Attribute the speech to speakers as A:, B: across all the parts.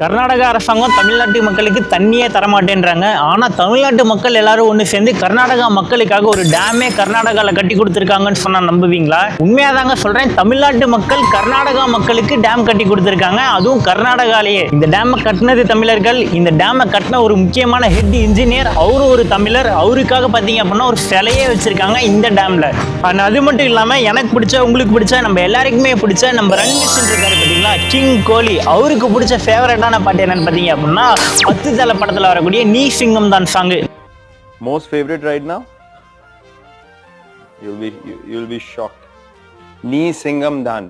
A: கர்நாடக அரசாங்கம் தமிழ்நாட்டு மக்களுக்கு தண்ணியே தரமாட்டேன்றாங்க. ஆனால் தமிழ்நாட்டு மக்கள் எல்லாரும் ஒன்று சேர்ந்து கர்நாடகா மக்களுக்காக ஒரு டேமே கர்நாடகாவில் கட்டி கொடுத்துருக்காங்கன்னு சொன்னால் நம்புவீங்களா? உண்மையாக தாங்க சொல்கிறேன். தமிழ்நாட்டு மக்கள் கர்நாடகா மக்களுக்கு டேம் கட்டி கொடுத்துருக்காங்க, அதுவும் கர்நாடகாலேயே. இந்த டேமை கட்டினது தமிழர்கள். இந்த டேமை கட்டின ஒரு முக்கியமான ஹெட் இன்ஜினியர், அவரும் ஒரு தமிழர். அவருக்காக பார்த்தீங்க அப்படின்னா ஒரு சிலையே வச்சிருக்காங்க இந்த டேமில். அது மட்டும் இல்லாமல் எனக்கு பிடிச்ச, உங்களுக்கு பிடிச்ச, நம்ம எல்லாருக்குமே பிடிச்ச நம்ம ரன்மிஷன் இருக்காரு பார்த்தீங்களா, கிங் கோலி, அவருக்கு பிடிச்ச ஃபேவரட் பாட்டு என்னன்னு பாத்தீங்க அப்படின்னா 10 தல படத்துல வரக்கூடிய நீ சிங்கம் தான் song.
B: Most favorite right now? You'll be shocked. நீ சிங்கம் தான்.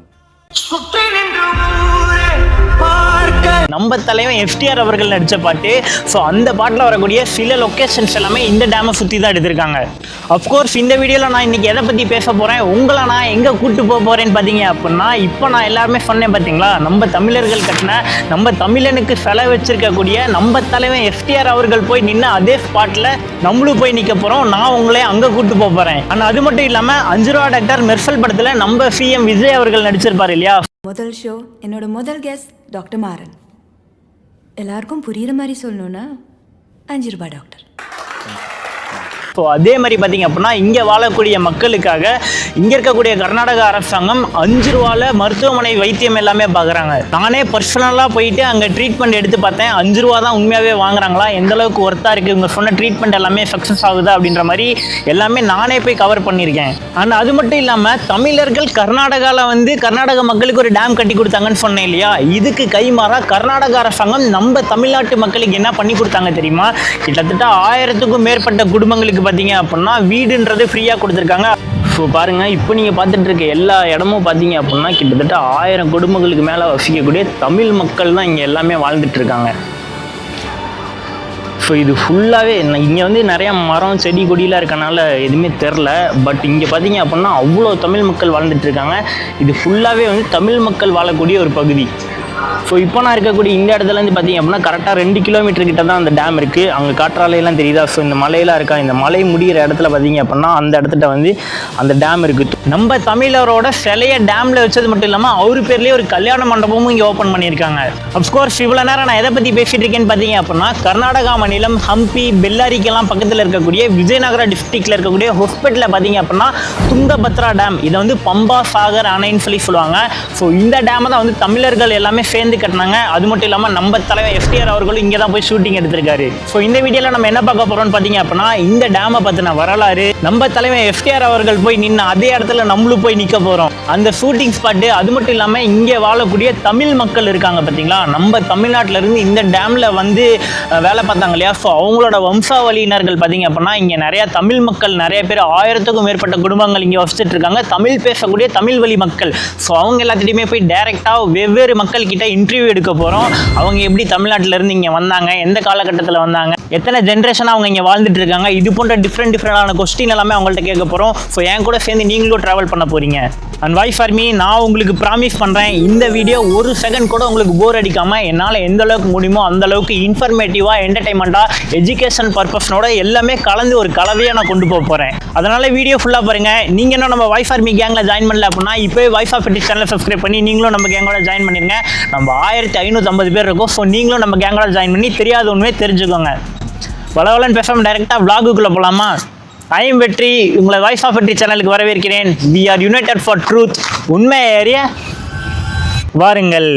A: நம்ம தலைவன் FTR அவர்கள் நடிச்ச பாட்டு. ஸோ அந்த பாட்டில் வரக்கூடிய சில லொக்கேஷன்ஸ் எல்லாமே இந்த டேமை சுற்றி தான் எடுத்திருக்காங்க. அஃப்கோர்ஸ் இந்த வீடியோவில் நான் இன்னைக்கு எதை பற்றி பேச போகிறேன், உங்களை நான் எங்கே கூப்பிட்டு போக போகிறேன்னு பார்த்தீங்க அப்படின்னா, இப்போ நான் எல்லாருமே சொன்னேன் பார்த்தீங்களா, நம்ம தமிழர்கள் கட்டின, நம்ம தமிழனுக்கு செலவு வச்சிருக்கக்கூடிய நம்ம தலைவன் FTR அவர்கள் போய் நின்று அதே ஸ்பாட்டில் நம்மளும் போய் நிற்க போகிறோம். நான் உங்களே அங்கே கூப்பிட்டு போக போகிறேன். ஆனால் அது மட்டும் இல்லாமல் 5 ரூபா டாக்டர் மெர்சல் படத்தில் நம்ம CM விஜய் அவர்கள் நடிச்சிருப்பார் இல்லையா.
C: முதல் ஷோ என்னோட முதல் கெஸ்ட் டாக்டர் மாறன். எல்லாருக்கும் புரியுற மாதிரி சொல்லணும்னா 5 ரூபாய் டாக்டர்.
A: ஸோ அதே மாதிரி பார்த்தீங்க அப்படின்னா இங்கே வாழக்கூடிய மக்களுக்காக இங்கே இருக்கக்கூடிய கர்நாடக அரசாங்கம் 5 ரூபாவில் மருத்துவமனை வைத்தியம் எல்லாமே பார்க்குறாங்க. நானே பர்சனலாக போயிட்டு அங்கே ட்ரீட்மெண்ட் எடுத்து பார்த்தேன். 5 ரூபா தான் உண்மையாகவே வாங்குறாங்களா, எந்த அளவுக்கு ஒர்த்தாக இருக்குது, இவங்க சொன்ன ட்ரீட்மெண்ட் எல்லாமே சக்ஸஸ் ஆகுதா அப்படின்ற மாதிரி எல்லாமே நானே போய் கவர் பண்ணியிருக்கேன். ஆனால் அது மட்டும் இல்லாமல் தமிழர்கள் கர்நாடகாவில் கர்நாடக மக்களுக்கு ஒரு டேம் கட்டி கொடுத்தாங்கன்னு சொன்னேன் இல்லையா, இதுக்கு கைமாறாக கர்நாடக அரசாங்கம் நம்ம தமிழ்நாட்டு மக்களுக்கு என்ன பண்ணி கொடுத்தாங்க தெரியுமா? கிட்டத்தட்ட 1000க்கும் மேற்பட்ட குடும்பங்களுக்கு பார்த்தீங்க அப்படின்னா வீடுன்றது ஃப்ரீயாக கொடுத்துருக்காங்க. ஸோ பாருங்கள், இப்போ நீங்கள் பார்த்துட்டு இருக்க எல்லா இடமும் பார்த்தீங்க அப்படின்னா கிட்டத்தட்ட 1000 குடும்பங்களுக்கு மேலே வசிக்கக்கூடிய தமிழ் மக்கள் தான் இங்கே எல்லாமே வாழ்ந்துட்டு இருக்காங்க. ஸோ இது ஃபுல்லாகவே இங்கே நிறையா மரம் செடி கொடியெலாம் இருக்கனால எதுவுமே தெரில. பட் இங்கே பார்த்தீங்க அப்படின்னா அவ்வளோ தமிழ் மக்கள் வாழ்ந்துட்டு இருக்காங்க. இது ஃபுல்லாகவே தமிழ் மக்கள் வாழக்கூடிய ஒரு பகுதி. ஸோ இப்போ நான் இருக்கக்கூடிய இந்த இடத்துலேருந்து பார்த்தீங்க அப்படின்னா கரெக்டாக 2 கிலோமீட்டர் கிட்ட தான் அந்த டேம் இருக்குது. அங்கே காற்றாலையெல்லாம் தெரியுதா? ஸோ இந்த மலையெல்லாம் இருக்கா, இந்த மலை முடிகிற இடத்துல பார்த்தீங்க அப்படின்னா அந்த இடத்துல அந்த டேம் இருக்குது. நம்ம தமிழரோட சிலையை டேமில் வச்சது மட்டும் இல்லாமல் அவர் பேர்லேயே ஒரு கல்யாண மண்டபமும் இங்கே ஓப்பன் பண்ணியிருக்காங்க. அஃப்கோர்ஸ் இவ்வளோ நேரம் நான் எதை பற்றி பேசிகிட்டு இருக்கேன்னு பார்த்தீங்க அப்படின்னா கர்நாடகா மாநிலம் ஹம்பி, பெல்லாரிக்கெல்லாம் பக்கத்தில் இருக்கக்கூடிய விஜயநகர டிஸ்ட்ரிக்டில் இருக்கக்கூடிய ஹொஸ்பேட்டில் பார்த்தீங்க அப்படின்னா துங்கபத்ரா டேம், இதை பம்பா சாகர் அணைன்னு சொல்லுவாங்க. ஸோ இந்த டேமை தான் தமிழர்கள் எல்லாமே சேர்ந்து கட்டினாங்க. அது மட்டும் இல்லாமல் நம்ம தலைவர் FTR அவர்களும் இங்கே தான் போய் ஷூட்டிங் எடுத்திருக்காரு. ஸோ இந்த வீடியோவில் நம்ம என்ன பார்க்க போகிறோம்னு பார்த்தீங்க அப்படின்னா இந்த டேமை பற்றின வரலாறு, நம்ம தலைவர் FTR அவர்கள் போய் நின்று அதே இடத்துல நம்மளும் போய் நிற்க போகிறோம், அந்த ஷூட்டிங் ஸ்பாட்டு. அது மட்டும் இல்லாமல் இங்கே வாழக்கூடிய தமிழ் மக்கள் இருக்காங்க பார்த்தீங்களா, நம்ம தமிழ்நாட்டிலேருந்து இந்த டேமில் வேலை பார்த்தாங்க இல்லையா. ஸோ அவங்களோட வம்சாவளியினர்கள் பார்த்தீங்க அப்படின்னா இங்கே நிறையா தமிழ் மக்கள், நிறைய பேர் 1000க்கும் மேற்பட்ட குடும்பங்கள் இங்கே வசிச்சுட்டு இருக்காங்க, தமிழ் பேசக்கூடிய தமிழ் வழி மக்கள். ஸோ அவங்க எல்லாத்திட்டையுமே போய் டைரெக்டாக வெவ்வேறு மக்கள் கிட்ட இன்டர்வியூ எடுக்க போகிறோம். அவங்க எப்படி தமிழ்நாட்டிலேருந்து இங்கே வந்தாங்க, எந்த காலகட்டத்தில் வந்தாங்க, எத்தனை ஜென்ரேஷனாக அவங்க இங்கே வாழ்ந்துட்டு இருக்காங்க, இது போன்ற டிஃப்ரெண்டான கொஸ்டின் எல்லாமே அவங்கள்ட்ட கேட்க போகிறோம். ஸோ என் கூட சேர்ந்து நீங்களும் ட்ராவல் பண்ண போகிறீங்க. அண்ட் வாய் ஃபார் மீ, நான் உங்களுக்கு ப்ராமிஸ் பண்ணுறேன் இந்த வீடியோ 1 செகண்ட் கூட உங்களுக்கு போர் அடிக்காமல் என்னால் எந்த அளவுக்கு முடியுமோ அந்த அளவுக்கு இன்ஃபர்மேட்டிவாக, என்டர்டைன்மெண்ட்டாக, எஜுகேஷன் பர்பஸ்னோட எல்லாமே கலந்து ஒரு கலவையாக நான் கொண்டு போக போகிறேன். அதனால் வீடியோ ஃபுல்லாக பாருங்கள். நீங்கள் இன்னும் நம்ம வாய் ஃபார் மீ கேங்கில் ஜாயின் பண்ணல அப்படின்னா இப்போவே வாய்ஸ் ஆஃப் ஃபெட்டிஷ் சேனலை சப்ஸ்கிரைப் பண்ணி நீங்களும் நம்ம கேங்கோட ஜாயின் பண்ணிருங்க. நம்ம 1550 பேர் இருக்கும். ஸோ நீங்களும் நம்ம கேங்கோட ஜாயின் பண்ணி தெரியாத உண்மையை தெரிஞ்சுக்கோங்க. வளவலன்னு பேசாமல் டைரெக்டாக vlog-க்குள்ளே போகலாமா? ஐ எம் வெற்றி, உங்களை வாய்ஸ் ஆஃப் வெற்றி சேனலுக்கு வரவேற்கிறேன். We are united for truth. உண்மை ஏறிய வாருங்கள்.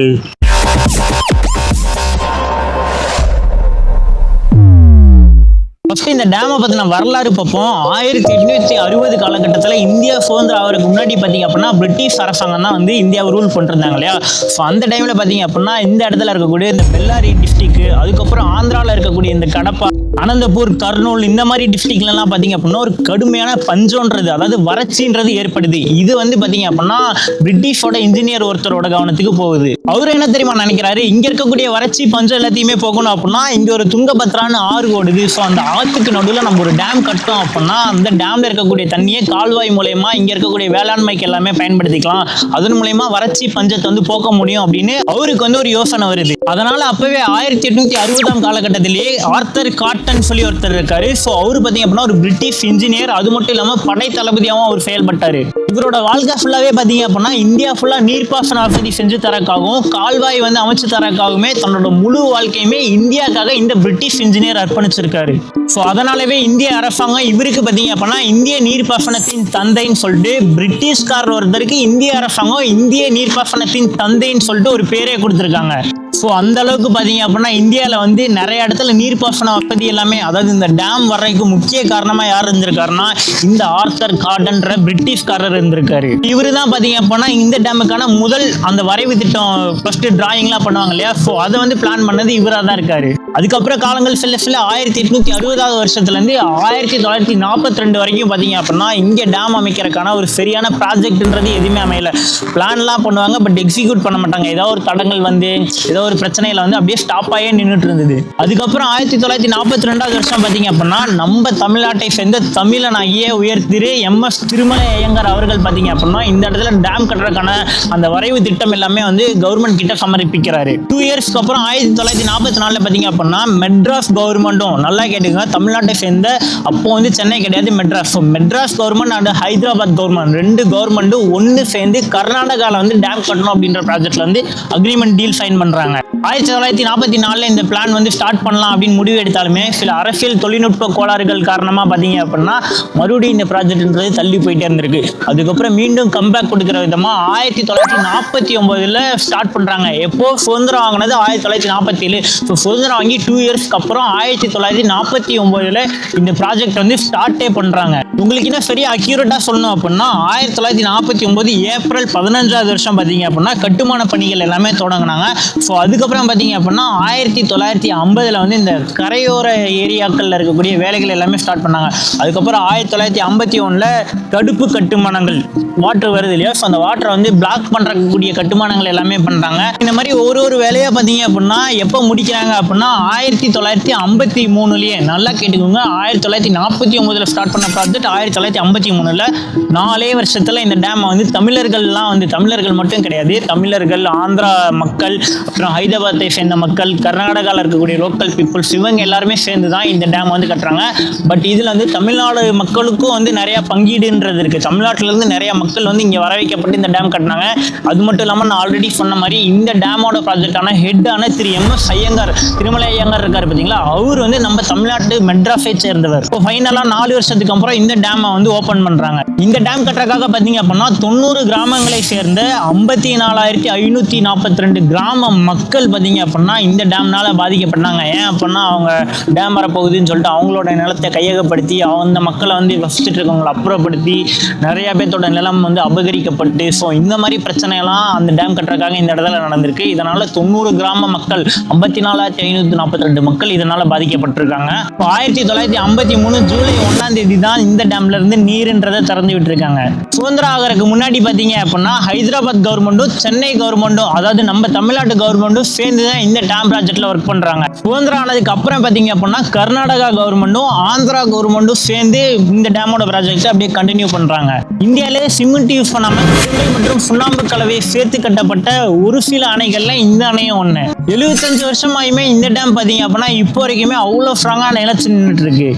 A: ஃபஸ்ட்டு இந்த டேமை பற்றின வரலாறு பார்ப்போம். 1860 காலகட்டத்தில் இந்தியா சுதந்திரம் ஆகிறதுக்கு முன்னாடி பார்த்தீங்க அப்படின்னா பிரிட்டிஷ் அரசாங்கம் தான் இந்தியாவை ரூல் பண்ணிருந்தாங்க இல்லையா. ஸோ அந்த டைமில் பார்த்தீங்க அப்படின்னா இந்த இடத்துல இருக்கக்கூடிய இந்த பெல்லாரி டிஸ்ட்ரிக்ட், அதுக்கப்புறம் ஆந்திராவில் இருக்கக்கூடிய இந்த கடப்பா, அனந்தபூர், கர்னூல், இந்த மாதிரி டிஸ்ட்ரிக்ட்லாம் பார்த்தீங்க அப்படின்னா ஒரு கடுமையான பஞ்சம்ன்றது, அதாவது வறட்சின்றது ஏற்படுது. இது பார்த்தீங்க அப்படின்னா பிரிட்டிஷோட இன்ஜினியர் ஒருத்தரோட கவனத்துக்கு போகுது. அவர் என்ன தெரியுமா நினைக்கிறாரு, இங்கே இருக்கக்கூடிய வறட்சி பஞ்சம் எல்லாத்தையுமே போகணும் அப்படின்னா இங்கே ஒரு துங்கபத்ரான்னு ஆறு ஓடுது. ஸோ அந்த ஆற்றுக்கு நடுவில் நம்ம ஒரு டேம் கட்டோம் அப்படின்னா அந்த டேமில் இருக்கக்கூடிய தண்ணியை கால்வாய் மூலயமா இங்கே இருக்கக்கூடிய வேளாண்மைக்கு எல்லாமே பயன்படுத்திக்கலாம், அதன் மூலயமா வறட்சி பஞ்சத்தை போக்க முடியும் அப்படின்னு அவருக்கு ஒரு யோசனை வருது. அதனால அப்பவே 1860 காலகட்டத்திலேயே ஆர்த்தர் காட்டன் சொல்லி ஒருத்தர் இருக்காரு. ஸோ அவரு பார்த்தீங்க அப்படின்னா ஒரு பிரிட்டிஷ் இன்ஜினியர், அது மட்டும் இல்லாமல் படை தளபதியாகவும் அவர் செயல்பட்டாரு. இவரோட வாழ்க்கை ஃபுல்லாவே பார்த்தீங்க அப்படின்னா இந்தியா ஃபுல்லா நீர்ப்பாசன வசதி செஞ்சு தரக்காகவும் கால்வாய் வந்து அமைச்சு தரக்காகவுமே தன்னோட முழு வாழ்க்கையுமே இந்தியாக்காக இந்த பிரிட்டிஷ் இன்ஜினியர் அர்ப்பணிச்சிருக்காரு. ஸோ அதனாலவே இந்திய அரசாங்கம் இவருக்கு பார்த்தீங்க அப்படின்னா இந்திய நீர்ப்பாசனத்தின் தந்தைன்னு சொல்லிட்டு, பிரிட்டிஷ்காரர் ஒருத்தருக்கு இந்திய அரசாங்கம் இந்திய நீர்ப்பாசனத்தின் தந்தைன்னு சொல்லிட்டு ஒரு பேரே கொடுத்துருக்காங்க. ஸோ அந்த அளவுக்கு பார்த்தீங்க அப்படின்னா இந்தியாவில் வந்து நிறைய இடத்துல நீர்ப்பாசன வசதி எல்லாமே, அதாவது இந்த டேம் வர்றதுக்கு முக்கிய காரணமாக யார் இருந்திருக்காருன்னா இந்த ஆர்த்தர் கார்டன்ற பிரிட்டிஷ்காரர் இருந்திருக்காரு. இவரு தான் பார்த்தீங்க அப்படின்னா இந்த டேமுக்கான முதல் அந்த வரைவு திட்டம் ஃபர்ஸ்ட் டிராயிங்லாம் பண்ணுவாங்க இல்லையா, ஸோ அதை வந்து பிளான் பண்ணது இவராக தான் இருக்காரு. அதுக்கப்புறம் காலங்கள் செல்ல 1860 வருஷத்துலேருந்து 1942 வரைக்கும் பார்த்தீங்க அப்படின்னா இங்கே டேம் அமைக்கிறதுக்கான ஒரு சரியான ப்ராஜெக்ட்ன்றது எதுவுமே அமையல. பிளான்லாம் பண்ணுவாங்க, பட் எக்ஸிக்யூட் பண்ண மாட்டாங்க. ஏதோ ஒரு தடங்கள் வந்து ஏதோ ஒரு பிரச்சனையில வந்து அப்படியே ஸ்டாப் ஆகியே நின்றுட்டு இருந்தது. அதுக்கப்புறம் 1942 வருஷம் பார்த்தீங்க அப்படின்னா நம்ம தமிழ்நாட்டை சேர்ந்த தமிழனாகிய உயர் திரு MS திருமலை ஐயங்கார் அவர்கள் பார்த்தீங்க அப்படின்னா இந்த இடத்துல டேம் கட்டுறதுக்கான அந்த வரைவு திட்டம் எல்லாமே வந்து கவர்மெண்ட் கிட்ட சமர்ப்பிக்கிறாரு. 2 இயர்ஸ்க்கு அப்புறம் 1944 பார்த்தீங்க அப்படின்னா மெட்ராஸ் கவர்மெண்ட்டும், நல்லா கேட்டுங்க, தமிழ்நாட்டை சேர்ந்த அப்போ வந்து சென்னை கிடையாது Madras, Madras government and Hyderabad government ரெண்டு கவர்மெண்ட்டும் ஒன்று சேர்ந்து கர்நாடகாவில் வந்து டேம் கட்டணும் அப்படின்ற ப்ராஜெக்ட்ல வந்து அக்ரிமெண்ட் டீல் சைன் பண்றாங்க. 1944 இந்த பிளான் வந்து ஸ்டார்ட் பண்ணலாம் அப்படின்னு முடிவு எடுத்தாலுமே சில அரசியல் தொழில்நுட்ப கோளாறுகள் காரணமா பார்த்தீங்க அப்படின்னா மறுபடியும் இந்த ப்ராஜெக்ட்ன்றது தள்ளி போயிட்டே இருந்திருக்கு. அதுக்கப்புறம் மீண்டும் கம்பேக் கொடுக்குற விதமா 1949 ஸ்டார்ட் பண்றாங்க. எப்போ சுதந்திரம் வாங்கினது 1947. ஸோ சுதந்திரம் வாங்கி 2 இயர்ஸ்க்கு அப்புறம் 1949 இந்த ப்ராஜெக்ட் வந்து ஸ்டார்ட்டே பண்றாங்க. உங்களுக்கு என்ன சரியா அக்யூரேட்டா சொல்லணும் அப்படின்னா 1949 ஏப்ரல் 15 வருஷம் பார்த்தீங்க அப்படின்னா கட்டுமான பணிகள் எல்லாமே தொடங்கினாங்க. ஸோ அதுக்கப்புறம் பார்த்தீங்க அப்படின்னா 1950 வந்து இந்த கரையோர ஏரியாக்களில் இருக்கக்கூடிய வேலைகள் எல்லாமே ஸ்டார்ட் பண்ணாங்க. அதுக்கப்புறம் 1951 தடுப்பு கட்டுமானங்கள், வாட்டர் வருது இல்லையா, ஸோ அந்த வாட்டரை வந்து பிளாக் பண்ணுறக்கூடிய கட்டுமானங்கள் எல்லாமே பண்ணுறாங்க. இந்த மாதிரி ஒரு வேலையாக பார்த்தீங்க அப்படின்னா எப்போ முடிக்கிறாங்க அப்படின்னா 1953 நல்லா கேட்டுக்கோங்க, 1949 ஸ்டார்ட் பண்ண ப்ராஜெக்ட் 1953 4 வருஷத்தில் இந்த டேம் வந்து தமிழர்கள்லாம் வந்து, தமிழர்கள் மட்டும் கிடையாது, தமிழர்கள், ஆந்திரா மக்கள், அப்புறம் ஹைதராபாத்தை சேர்ந்த மக்கள், கர்நாடகாவில் இருக்கக்கூடிய லோக்கல் பீப்புள்ஸ், இவங்க எல்லாருமே சேர்ந்து தான் இந்த டேம் வந்து கட்டுறாங்க. பட் இதில் வந்து தமிழ்நாடு மக்களுக்கும் வந்து நிறைய பங்கீடுன்றது இருக்குது. தமிழ்நாட்டிலேருந்து நிறைய மக்கள் வந்து இங்கே வர வைக்கப்பட்டு இந்த டேம் கட்டினாங்க. அது மட்டும் இல்லாமல் நான் ஆல்ரெடி சொன்ன மாதிரி இந்த டேமோட ப்ராஜெக்டான ஹெட்டான திரு MS ஐயங்கார், திருமலை ஐயங்கார் இருக்காரு பார்த்தீங்களா, அவர் வந்து நம்ம தமிழ்நாட்டு மெட்ராஸை சேர்ந்தவர். இப்போ ஃபைனலாக 4 வருஷத்துக்கு அப்புறம் இந்த டேமை வந்து ஓப்பன் பண்ணுறாங்க. இந்த டேம் கட்டுறதுக்காக பார்த்தீங்க அப்படின்னா 90 கிராமங்களை சேர்ந்த 54,542 கிராம மக்கள் பார்த்தீங்க அப்படின்னா இந்த டேம்னால பாதிக்கப்பட்டாங்க. ஏன் அப்படின்னா அவங்க டேம் வரப்போகுதுன்னு சொல்லிட்டு அவங்களோட நிலத்தை கையகப்படுத்தி அந்த மக்களை வந்து வசிச்சுட்டு இருக்கவங்களை அப்புறப்படுத்தி நிறைய பேர்த்தோட நிலம் வந்து அபகரிக்கப்பட்டு, ஸோ இந்த மாதிரி பிரச்சனைலாம் அந்த டேம் கட்டுறதுக்காக இந்த இடத்துல நடந்திருக்கு. இதனால 90 கிராம மக்கள், 54,542 மக்கள் இதனால பாதிக்கப்பட்டிருக்காங்க. இப்போ 1953 ஜூலை 1 தான் இந்த டேம்ல இருந்து நீர்ன்றதை திறந்து விட்டுருக்காங்க. சுதந்திரம் ஆகிறதுக்கு முன்னாடி பார்த்தீங்க அப்படின்னா ஹைதராபாத் கவர்மெண்ட்டும் சென்னை கவர்மெண்ட்டும், அதாவது நம்ம தமிழ்நாட்டு கவர்மெண்ட்டும் சேர்ந்து தான் இந்த டேம் ப்ராஜெக்ட்ல ஒர்க் பண்றாங்க. சுதந்திரம் ஆனதுக்கு அப்புறம் பார்த்தீங்க அப்படின்னா கர்நாடகா கவர்மெண்ட்டும் ஆந்திரா கவர்மெண்ட்டும் சேர்ந்து இந்த டேமோட ப்ராஜெக்ட் அப்படியே கண்டினியூ பண்றாங்க. இந்தியாவிலே சிமெண்ட் யூஸ் பண்ணாம செங்கல் மற்றும் சுண்ணாம்பு கலவையை சேர்த்து கட்டப்பட்ட ஒரு சில அணைகள்ல இந்த அணையும் ஒண்ணு. 75 வருஷமாயுமே இந்த டேம் பார்த்தீங்க அப்படின்னா இப்போ வரைக்குமே அவ்வளோ ஸ்ட்ராங்கா நிலைச்சு நின்றுட்டு இருக்கு.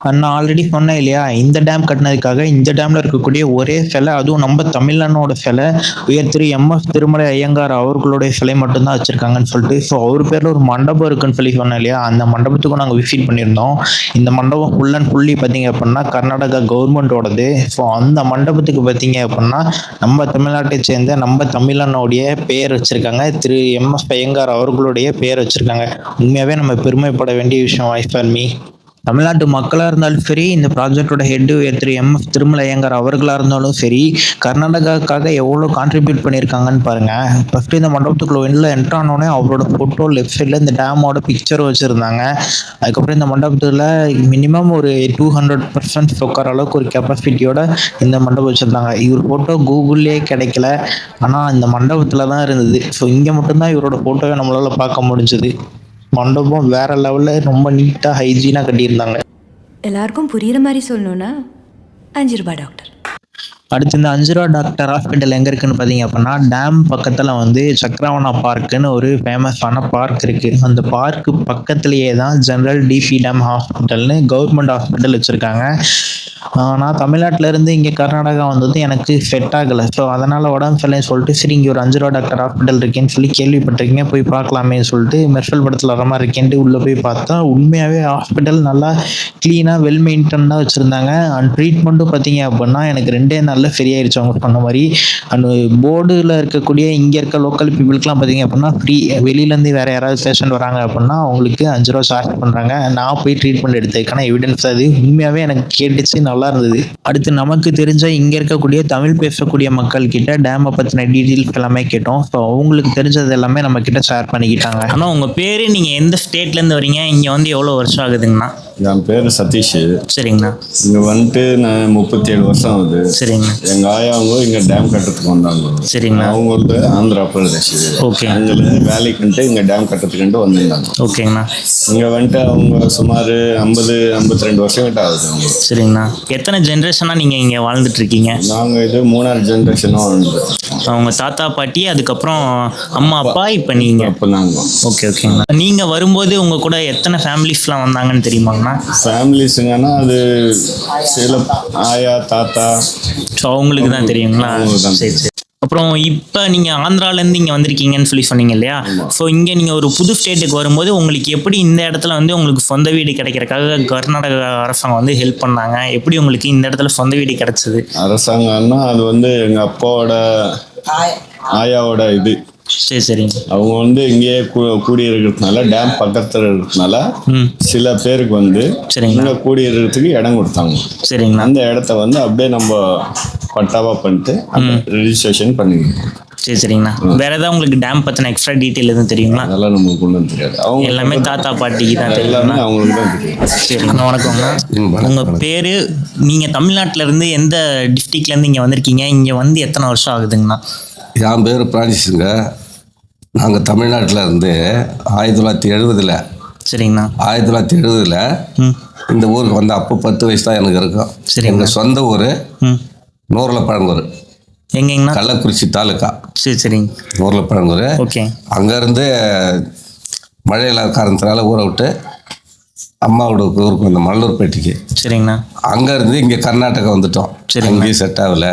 D: நான் ஆல்ரெடி சொன்னேன் இல்லையா, இந்த டேம் கட்டினதுக்காக இந்த டேம்ல இருக்கக்கூடிய ஒரே சிலை, அதுவும் நம்ம தமிழ்நாடோட சிலை, உயர் திரு MS திருமலை ஐயங்கார் அவர்களுடைய சிலை மட்டும்தான் வச்சிருக்காங்கன்னு சொல்லிட்டு. ஸோ அவர் பேர்ல ஒரு மண்டபம் இருக்குன்னு சொல்லி சொன்னேன் இல்லையா, அந்த மண்டபத்துக்கும் நாங்கள் விசிட் பண்ணியிருந்தோம். இந்த மண்டபம் ஃபுல் அண்ட் ஃபுல்லி பார்த்தீங்க அப்படின்னா கர்நாடகா கவர்மெண்டோடது. ஸோ அந்த மண்டபத்துக்கு பார்த்தீங்க அப்படின்னா நம்ம தமிழ்நாட்டை சேர்ந்த நம்ம தமிழனுடைய பேர் வச்சிருக்காங்க, திரு MS ஐயங்கார் அவர்களுடைய பேர் வச்சிருக்காங்க. உண்மையாவே நம்ம பெருமைப்பட வேண்டிய விஷயம். Wife for me. தமிழ்நாட்டு மக்களாக இருந்தாலும் சரி, இந்த ப்ராஜெக்டோட ஹெட்டு திரு MS திருமலை ஐயங்கார் அவர்களாக இருந்தாலும் சரி, கர்நாடகாவுக்காக எவ்வளோ கான்ட்ரிபியூட் பண்ணியிருக்காங்கன்னு பாருங்க. ஃபர்ஸ்ட் இந்த மண்டபத்துக்குள்ள வெளில என்ட்ரானோடனே அவரோட ஃபோட்டோ லெஃப்ட் சைடில் இந்த டேமோட பிக்சர் வச்சுருந்தாங்க. அதுக்கப்புறம் இந்த மண்டபத்தில் மினிமம் ஒரு 200% உட்கார அளவுக்கு ஒரு கெப்பாசிட்டியோட இந்த மண்டபம் வச்சுருந்தாங்க. இவர் ஃபோட்டோ கூகுள்லேயே கிடைக்கல, ஆனால் இந்த மண்டபத்தில் தான் இருந்தது. ஸோ இங்கே மட்டும்தான் இவரோட ஃபோட்டோவை நம்மளால் பார்க்க முடிஞ்சது. மண்டபம் வேற லெவலில் ரொம்ப நீட்டாக ஹைஜீனாக கட்டியிருந்தாங்க.
C: எல்லாருக்கும் புரியுற மாதிரி சொல்லணும்னா 5 ரூபாய் டாக்டர்.
D: அடுத்து இந்த 5 ரூபா டாக்டர் ஹாஸ்பிட்டல் எங்கே இருக்குன்னு பார்த்தீங்க அப்படின்னா டேம் பக்கத்தில் வந்து சக்கரவணா பார்க்குன்னு ஒரு ஃபேமஸான பார்க் இருக்குது. அந்த பார்க்கு பக்கத்துலேயே தான் ஜெனரல் டிபி டேம் ஹாஸ்பிட்டல்னு கவர்மெண்ட் ஹாஸ்பிட்டல் வச்சுருக்காங்க. நான் தமிழ்நாட்டில் இருந்து இங்கே கர்நாடகா வந்தது எனக்கு செட் ஆகலை. ஸோ அதனால் உடம்பு சரியில்லைன்னு சொல்லிட்டு சரி இங்கே ஒரு 5 ரூபா டாக்டர் ஹாஸ்பிட்டல் இருக்கேன்னு சொல்லி கேள்விப்பட்டிருக்கீங்க, போய் பார்க்கலாமே சொல்லிட்டு மெர்சல் படத்தில் வர மாதிரி இருக்கேன்ட்டு உள்ளே போய் பார்த்தா உண்மையாகவே ஹாஸ்பிட்டல் நல்லா க்ளீனாக வெல் மெயின்டைனாக வச்சுருந்தாங்க. அண்ட் ட்ரீட்மெண்ட்டும் பார்த்தீங்க அப்படின்னா எனக்கு 2 நாளில் சரியாயிருச்சு அவங்க சொன்ன மாதிரி. அண்ட் போர்டில் இருக்கக்கூடிய இங்கே இருக்க லோக்கல் பீப்புளுக்குலாம் பார்த்தீங்க அப்படின்னா ஃப்ரீ. வெளியிலேருந்து வேறு யாராவது பேஷண்ட் வராங்க அப்படின்னா அவங்களுக்கு 5 ரூபா சார்ஜ் பண்ணுறாங்க. நான் போய் ட்ரீட்மெண்ட் எடுத்ததுக்கான எவிடன்ஸ் அது உண்மையாகவே எனக்கு கேட்டுச்சு, நல்லா இருந்தது. அடுத்து நமக்கு தெரிஞ்ச இங்கே இருக்கக்கூடிய தமிழ் பேசக்கூடிய மக்கள் கிட்ட டேமை பற்றின டீட்டெயில்ஸ் எல்லாமே கேட்டோம். ஸோ அவங்களுக்கு தெரிஞ்சது எல்லாமே நம்ம கிட்ட ஷேர் பண்ணிக்கிட்டாங்க.
A: ஆனால் உங்கள் பேர், நீங்கள் எந்த ஸ்டேட்லேருந்து வரீங்க, இங்கே வந்து எவ்வளோ வருஷம் ஆகுதுங்கண்ணா?
E: என் பேர் சதீஷ்.
A: சரிங்கண்ணா.
E: இங்கே வந்துட்டு நான் 37 வருஷம் ஆகுது.
A: சரிங்கண்ணா.
E: எங்கள் ஆயாவங்க இங்கே டேம் கட்டுறதுக்கு வந்தாங்க.
A: சரிங்கண்ணா.
E: அவங்களுக்கு ஆந்திரா பிரதேஷ்.
A: ஓகே.
E: அங்கேருந்து வேலைக்குன்ட்டு இங்கே டேம் கட்டுறதுக்குன்ட்டு வந்திருந்தாங்க.
A: ஓகேங்கண்ணா.
E: இங்கே வந்துட்டு அவங்க சுமார் 52 வருஷம் கிட்ட ஆகுது அவங்க.
A: சரிங்கண்ணா. எத்தனை ஜென்ரேஷனாக நீங்கள் இங்கே வாழ்ந்துட்டு இருக்கீங்க?
E: நாங்கள் இது 3ஆவது ஜென்ரேஷனாக வாழ்ந்துட்டு.
A: அவங்க தாத்தா பாட்டி, அதுக்கப்புறம் அம்மா அப்பா, இப்போ நீங்கள்.
E: அப்போ நாங்கள்.
A: ஓகே ஓகேங்கண்ணா. நீங்கள் வரும்போது உங்கள் கூட எத்தனை ஃபேமிலிஸ்லாம் வந்தாங்கன்னு தெரியுமாங்கண்ணா?
E: ஃபேமிலிஸுங்கன்னா அது சில ஆயா தாத்தா.
A: ஸோ அவங்களுக்கு தான் தெரியுங்களா?
E: அவங்களுக்கு தான்.
A: சரி சரி. அப்புறம் இப்போ நீங்கள் ஆந்திராலேருந்து இங்கே வந்திருக்கீங்கன்னு சொல்லி சொன்னீங்க இல்லையா? ஸோ இங்கே நீங்கள் ஒரு புது ஸ்டேட்டுக்கு வரும்போது உங்களுக்கு எப்படி இந்த இடத்துல வந்து உங்களுக்கு சொந்த வீடு கிடைக்கிறக்காக கர்நாடக அரசாங்கம் வந்து ஹெல்ப் பண்ணாங்க? எப்படி உங்களுக்கு இந்த இடத்துல சொந்த வீடு கிடைச்சது?
E: அரசாங்கம்னா அது வந்து எங்கள் அப்பாவோட ஆயாவோட இது.
A: சரி சரிங்க.
E: அவங்க வந்து இங்கேயே கூடியிருக்கிறதுனால டேம் பக்கத்தில் இருக்கிறதுனால சில பேருக்கு வந்து இங்கே கூடியிருக்கிறதுக்கு இடம் கொடுத்தாங்க.
A: சரிங்கண்ணா.
E: அந்த இடத்த வந்து அப்படியே நம்ம பட்டாவா பண்ணிட்டு ரெஜிஸ்ட்ரேஷன் பண்ணிக்கணும்.
A: சரி சரிங்கண்ணா. வேற ஏதாவது உங்களுக்கு டேம் பற்றின எக்ஸ்ட்ரா டீட்டெயில் எதுவும் தெரியுங்களா?
E: அதெல்லாம் நமக்கு ஒன்றும் தெரியாது. அவங்க
A: எல்லாமே தாத்தா பாட்டிக்கு தான் தெரியும்.
E: எல்லாமே அவங்களுக்கு தான் தெரியும்.
A: சரிங்கண்ணா. வணக்கங்கண்ணா. உங்கள் பேர், நீங்கள் தமிழ்நாட்டில் இருந்து எந்த டிஸ்ட்ரிக்ட்லேருந்து இங்கே வந்திருக்கீங்க? இங்கே வந்து எத்தனை வருஷம் ஆகுதுங்கண்ணா?
F: என் பேர் பிரான்சிஸுங்க. நாங்கள் தமிழ்நாட்டில் இருந்து 1970
A: சரிங்கண்ணா
F: 1970 இந்த ஊருக்கு வந்து அப்போ 10 வயசு தான் எனக்கு இருக்கும். எங்கள் சொந்த ஊர் நூர்லப்பழங்கூர்.
A: எங்கேங்கண்ணா?
F: கள்ளக்குறிச்சி தாலுக்கா.
A: சரி சரிங்க.
F: நூர்லப்பழங்கூர்.
A: ஓகே.
F: அங்கேருந்து மழையில காரணத்தினால ஊரை விட்டு அம்மாவோட ஊருக்கு வந்த மல்லூர்பேட்டைக்கு.
A: சரிங்கண்ணா.
F: அங்கேருந்து இங்கே கர்நாடகா வந்துட்டோம். சரி, இங்கேயும் செட் ஆகல.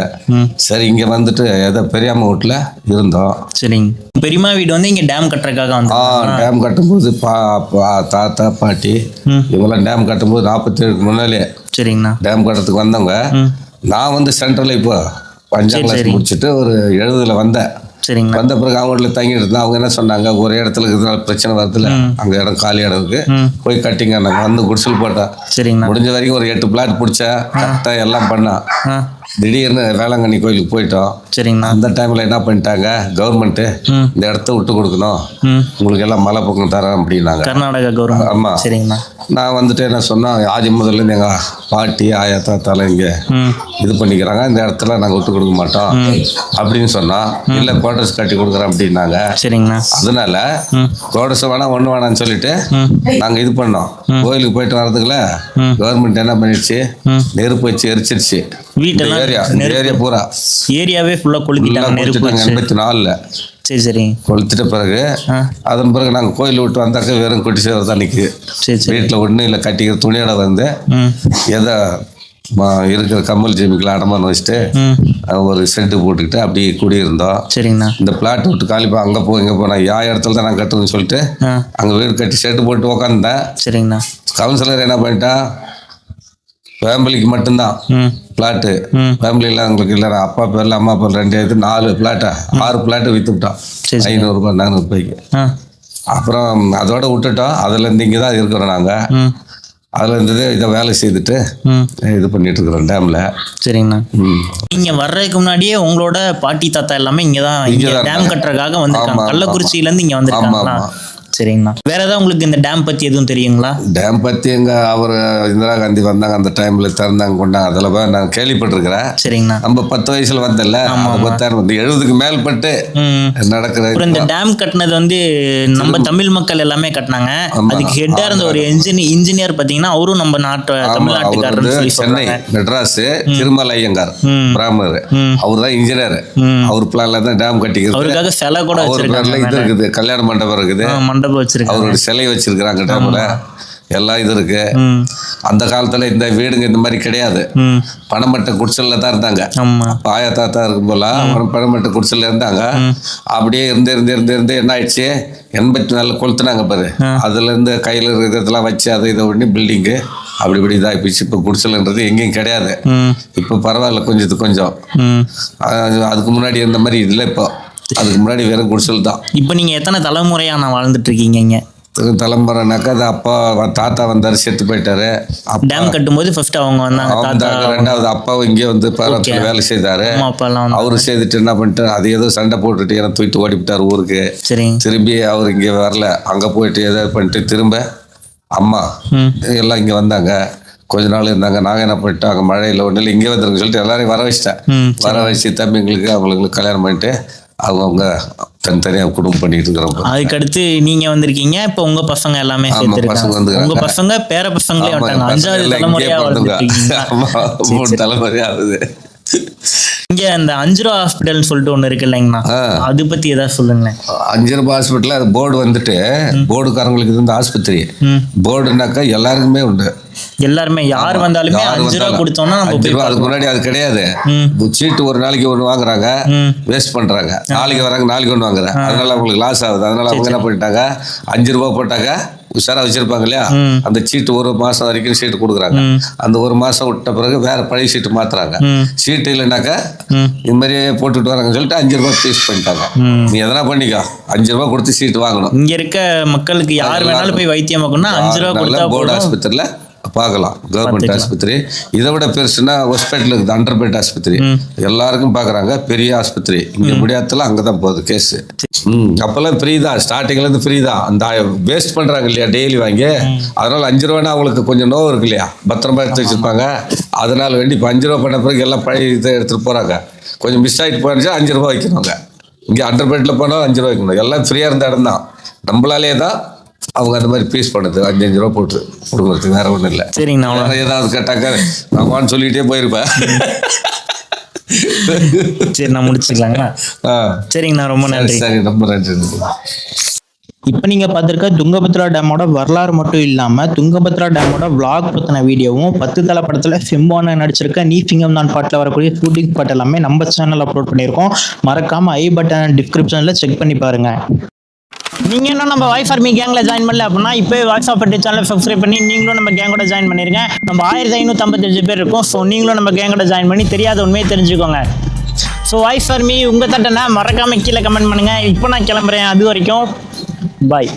F: சரி இங்கே வந்துட்டு ஏதோ பெரியம்மா வீட்டில் இருந்தோம்.
A: சரிங்க. பெரியம்மா வீடு வந்து இங்கே டேம் கட்டுறதுக்காக வந்து
F: டேம் கட்டும்போது தாத்தா பாட்டி இவங்கெல்லாம் டேம் கட்டும்போது 47 முன்னாலே
A: சரிங்கண்ணா
F: டேம் கட்டுறதுக்கு வந்தவங்க. நான் வந்து சென்ட்ரலில் இப்போ 5ஆம் கிளாஸ் முடிச்சுட்டு ஒரு 70 வந்தேன்.
A: சரிங்க.
F: வந்த பிறகு அவங்க வீட்டில் தங்கிட்டு இருந்தா அவங்க என்ன சொன்னாங்க, ஒரே இடத்துல இருக்கிறதுனால பிரச்சனை வருதுல்ல, அங்கே இடம் காலி இடம் இருக்கு, போய் கட்டிங்க. நாங்கள் வந்து குடிசல் போட்டோம்.
A: சரிங்கண்ணா.
F: முடிஞ்ச வரைக்கும் ஒரு 8 பிளாட் பிடிச்சேன். கரெக்டாக எல்லாம் பண்ணோம். திடீர்னு வேளாங்கண்ணி கோயிலுக்கு போயிட்டோம்.
A: சரிங்கண்ணா.
F: அந்த டைமில் என்ன பண்ணிட்டாங்க, கவர்மெண்ட்டு இந்த இடத்த விட்டு கொடுக்கணும், உங்களுக்கு எல்லாம் மலை பக்கம் தரேன் அப்படின்னாங்க,
A: கர்நாடகா கவர்மெண்ட்.
F: ஆமாம்.
A: சரிங்கண்ணா.
F: நான் வந்துட்டு என்ன சொன்னேன், ஆதி முதல்ல எங்கள் பாட்டி ஆயா தாத்தாலாம் இங்கே இது பண்ணிக்கிறாங்க, இந்த இடத்துல நாங்கள் விட்டு கொடுக்க மாட்டோம் அப்படின்னு சொன்னோம். இல்லை குவார்டர்ஸ் கட்டி கொடுக்குறோம் அப்படின்னாங்க.
A: சரிங்கண்ணா.
F: அதனால குவார்டர்ஸ் வேணாம் ஒன்று வேணான்னு சொல்லிட்டு நாங்கள் இது பண்ணோம். கோயிலுக்கு போயிட்டு வரதுக்குள்ள கவர்மெண்ட் என்ன பண்ணிடுச்சு, நெருப்பு வச்சு எரிச்சிருச்சு.
A: வீட்டெல்லாம்
F: ஏரியா பூரா
A: ஏரியாவே ஃபுல்லாக கொளுத்திட்டாங்க
F: 84.
A: சரி சரி.
F: கொளுத்திட்ட பிறகு அதன் பிறகு நாங்கள் கோயில் விட்டு வந்தாக்க வெறும் குட்டி சேவர் தான் நிற்குது. வீட்டில் ஒன்றும் இல்லை, கட்டிக்கிற துணியோட வந்து எதை இருக்கிற கம்மல் ஜெமிக்கெலாம் அடமானம் வச்சுட்டு ஒரு செட்டு போட்டுக்கிட்டு அப்படியே குடியிருந்தோம்.
A: சரிங்கண்ணா.
F: இந்த பிளாட் விட்டு காலிப்பா அங்கே போ இங்கே போனால் இடத்துல தான் நான் கட்டுவேன்னு சொல்லிட்டு அங்கே வீடு கட்டி செட்டு போட்டு உக்காந்தேன்.
A: சரிங்கண்ணா.
F: கவுன்சிலர் என்ன பண்ணிட்டான், ஃபேமிலிக்கு மட்டும்தான் பிளாட்டு, ஃபேமிலியில் எங்களுக்கு இல்லை, அப்பா பேரில் அம்மா பேர் 2 4 பிளாட்டை 6 பிளாட்டை விற்றுவிட்டான் 500 ரூபாய் 400 ரூபாய்க்கு. அப்புறம் அதோட விட்டுட்டோம். அதுலேருந்து இங்கே தான் இருக்கிறோம் நாங்கள். அதில் இருந்தது இதை வேலை செய்துட்டு இது பண்ணிட்டு இருக்கிறோம் டேமில்.
A: சரிங்கண்ணா. நீங்கள் வர்றதுக்கு முன்னாடியே உங்களோட பாட்டி தாத்தா எல்லாமே இங்கே தான் டேம் கட்டுறதுக்காக வந்திருக்காங்க. கள்ளக்குறிச்சியிலேருந்து இங்கே வந்திருக்காங்களா? சரிங்கண்ணா. வேற ஏதாவது உங்களுக்கு இந்த டேம் பத்தி எதுவும் தெரியுங்களா?
F: டேம் பற்றி அவர் இந்திரா காந்தி வந்தாங்க அந்த டைமில் திறந்தாங்க கொண்டாங்க, அதில் நான் கேள்விப்பட்டிருக்கிறேன்.
A: சரிங்கண்ணா.
F: நம்ம 10 வயசுல வந்தல, 70க்கு மேல்பட்டு நடக்கிற.
A: இந்த டேம் கட்டினது வந்து நம்ம தமிழ் மக்கள் எல்லாமே கட்டினாங்க. அதுக்கு ஹெட்டா இருந்த ஒரு இன்ஜினியர் பாத்தீங்கன்னா அவரும் நம்ம தமிழ்நாட்டுக்காரர்.
F: சென்னை மெட்ராஸ் திருமலை ஐயங்கார் பிராமணர், அவர் தான் இன்ஜினியர். அவர் பிளான்ல தான் டேம் கட்டிக்கிறது.
A: அவருக்காக சிலை கூட வச்சிருக்காங்க.
F: இது இருக்குது, கல்யாண மண்டபம் இருக்குது,
A: மண்டபம் வச்சிருக்காங்க,
F: அவரோட சிலை வச்சிருக்கிறாங்க டேம்ல. எல்லாம் இது இருக்கு. அந்த காலத்துல இந்த வீடுங்க இந்த மாதிரி கிடையாது, பணமட்ட குடிசல்ல தான் இருந்தாங்க. ஆயா தாத்தா இருக்கும் போல பணமட்ட குடிசல்ல இருந்தாங்க. அப்படியே இருந்து என்ன ஆயிடுச்சு, 84 கொளுத்துனாங்க பாரு. அதுல இருந்து கையில இருக்கிறதெல்லாம் வச்சு அதை இதை பண்ணி பில்டிங்கு அப்படி இப்படி இதாகிடுச்சு. இப்போ குடிசல்ன்றது எங்கேயும் கிடையாது. இப்போ பரவாயில்ல கொஞ்சம். அதுக்கு முன்னாடி இந்த மாதிரி இல்லை. இப்போ அதுக்கு முன்னாடி வெறும் குடிசல் தான்.
A: இப்போ நீங்க எத்தனை தலைமுறையா நான் வாழ்ந்துட்டு இருக்கீங்க இங்க?
F: தலைமுறைனாக்கா அது அப்பா தாத்தா வந்தாரு, செத்து போயிட்டாரு.
A: டேம் கட்டும்போது ஃபர்ஸ்ட் அவங்க வந்தாங்க.
F: ரெண்டாவது அப்பாவும் இங்கே வந்து பாரத்தில் வேலை செய்தாரு. அவரு செய்துட்டு என்ன பண்ணிட்டு அது ஏதோ சண்டை போட்டுட்டு எனக்கு தூக்கிட்டு ஓடிவிட்டார் ஊருக்கு. திரும்பி அவர் இங்கே வரல, அங்கே போயிட்டு ஏதோ பண்ணிட்டு திரும்ப அம்மா எல்லாம் இங்கே வந்தாங்க. கொஞ்ச நாள் இருந்தாங்க. நாங்கள் என்ன பண்ணிட்டோம், அங்கே மழையில் ஒன்றும் இல்லை, இங்கே வந்துருங்க சொல்லிட்டு எல்லாரையும் வர வச்சிட்டேன். வர வச்சு தம்பிங்களுக்கு அவங்களுக்கு கல்யாணம் பண்ணிட்டு அவங்க தனித்தனியாக குடும்பம் பண்ணிட்டு இருக்கிறோம்.
A: அதுக்கடுத்து நீங்க வந்திருக்கீங்க. இப்போ உங்க பசங்க எல்லாமே உங்க பசங்க பேர பசங்களே 5வது தலைமுறையா
F: தலைமுறை ஆகுது.
A: இங்க அந்த 5 ரூபா ஹாஸ்பிட்டல் சொல்லிட்டு ஒண்ணு இருக்கு இல்லைங்கண்ணா, அது பத்தி ஏதாவது சொல்லுங்க.
F: 5 ரூபா ஹாஸ்பிட்டல் அது போர்டு வந்துட்டு, போர்டுக்காரங்களுக்கு இது வந்து ஆஸ்பத்திரி. போர்டுனாக்கா எல்லாருக்குமே உண்டு.
A: எல்லாருமே யார் வந்தாலுமே 5 ரூபா கொடுத்தோம்னா நம்ம.
F: அதுக்கு முன்னாடி அது கிடையாது. சீட்டு ஒரு நாளைக்கு ஒன்று வாங்குறாங்க, வேஸ்ட் பண்றாங்க. நாளைக்கு வராங்க, நாளைக்கு ஒன்று வாங்குறாங்க. அதனால அவங்களுக்கு லாஸ் ஆகுது. அதனால அவங்க என்ன பண்ணிட்டாங்க, 5 ரூபா போட்டாங்க உஷாரா வச்சிருப்பாங்க இல்லையா, அந்த சீட்டு 1 மாசம் வரைக்கும் சீட்டு கொடுக்குறாங்க. அந்த 1 மாசம் விட்ட பிறகு வேற பழைய சீட்டு மாத்துறாங்க. சீட்டு இல்லைனாக்கா இந்த மாதிரி போட்டுட்டு வராங்கன்னு சொல்லிட்டு 5 ரூபாய் பீஸ் பண்ணிட்டாங்க. நீ எதனா பண்ணிக்கோ, 5 ரூபாய் கொடுத்து சீட்டு வாங்கணும்.
A: இங்க இருக்க மக்களுக்கு யார் வேணாலும் போய் வைத்தியம் பார்க்கணும்னா 5 ரூபாய் கொடுத்தா
F: போர்டு ஆஸ்பத்திரியில பார்க்கலாம். கவர்மெண்ட் ஆஸ்பத்திரி இதை விட பெருசுன்னா ஹாஸ்பிட்டல் இருக்குது, அண்டர்பெட் ஆஸ்பத்திரி. எல்லாருக்கும் பார்க்குறாங்க. பெரிய ஆஸ்பத்திரி இங்கே முடியாதல அங்கே தான் போகுது கேஸ். அப்போல்லாம் ஃப்ரீ தான், ஸ்டார்டிங்லேருந்து ஃப்ரீ தான். அந்த வேஸ்ட் பண்ணுறாங்க இல்லையா டெய்லி வாங்கி, அதனால 5 ரூபானா அவங்களுக்கு கொஞ்சம் நோவு இருக்கு இல்லையா, பத்திரமா எடுத்து வச்சுருப்பாங்க. அதனால வேண்டி இப்போ 5 ரூபா பண்ண பிறகு எல்லாம் பழைய இதை எடுத்துகிட்டு போகிறாங்க. கொஞ்சம் மிஸ் ஆகிட்டு போயிடுச்சா 5 ரூபா வைக்கணுங்க. இங்கே அண்டர்பெட்டில் போனால் 5 ரூபா வைக்கணும். எல்லாம் ஃப்ரீயாக இருந்த இடம் தான். நம்மளாலே தான் அவங்க அந்த மாதிரி பீஸ் பண்ணுது. 5 ரூபா போட்டு கொடுக்குறதுக்கு வேற ஒன்றும் இல்லை.
A: சரிங்கண்ணா.
F: ஏதாவது கேட்டாக்க நான் சொல்லிகிட்டே போயிருப்பேன்.
A: சரி, நான் முடிச்சுக்கலாங்களா? சரிங்கண்ணா, ரொம்ப நன்றி.
F: சரி, ரொம்ப நன்றி.
D: இப்போ நீங்கள் பார்த்துருக்க துங்கபத்ரா டேமோட வரலாறு மட்டும் இல்லாமல் துங்கபத்ரா டேமோட vlog பற்றின வீடியோவும் 10 தலை படத்தில் சிம்பான நடிச்சிருக்க நீ சிங்கம் தான் பாட்டில் வரக்கூடிய ஷூட்டிங் பாட்டு எல்லாமே நம்ம சேனல் அப்லோட் பண்ணியிருக்கோம். மறக்காமல் ஐ பட்டன் டிஸ்கிரிப்ஷனில் செக் பண்ணி பாருங்கள்.
A: நீங்கள் இன்னும் நம்ம வாய்ஸ் ஆர்மி கேங்கில் ஜாயின் பண்ணல அப்படின்னா இப்போ வாய்ஸ் ஆஃப் சேனலை சப்ஸ்கிரைப் பண்ணி நீங்களும் நம்ம கேங்கோட ஜாயின் பண்ணிருங்க. நம்ம 1555 பேர் இருக்கோம். ஸோ நீங்களும் நம்ம கேங்கோட ஜாயின் பண்ணி தெரியாத உண்மையை தெரிஞ்சுக்கோங்க. ஸோ வாய்ஸ் ஆர்மி உங்கள் தட்டனை மறக்காமல் கீழே கமெண்ட் பண்ணுங்கள். இப்போ நான் கிளம்புறேன். அது வரைக்கும் பாய்.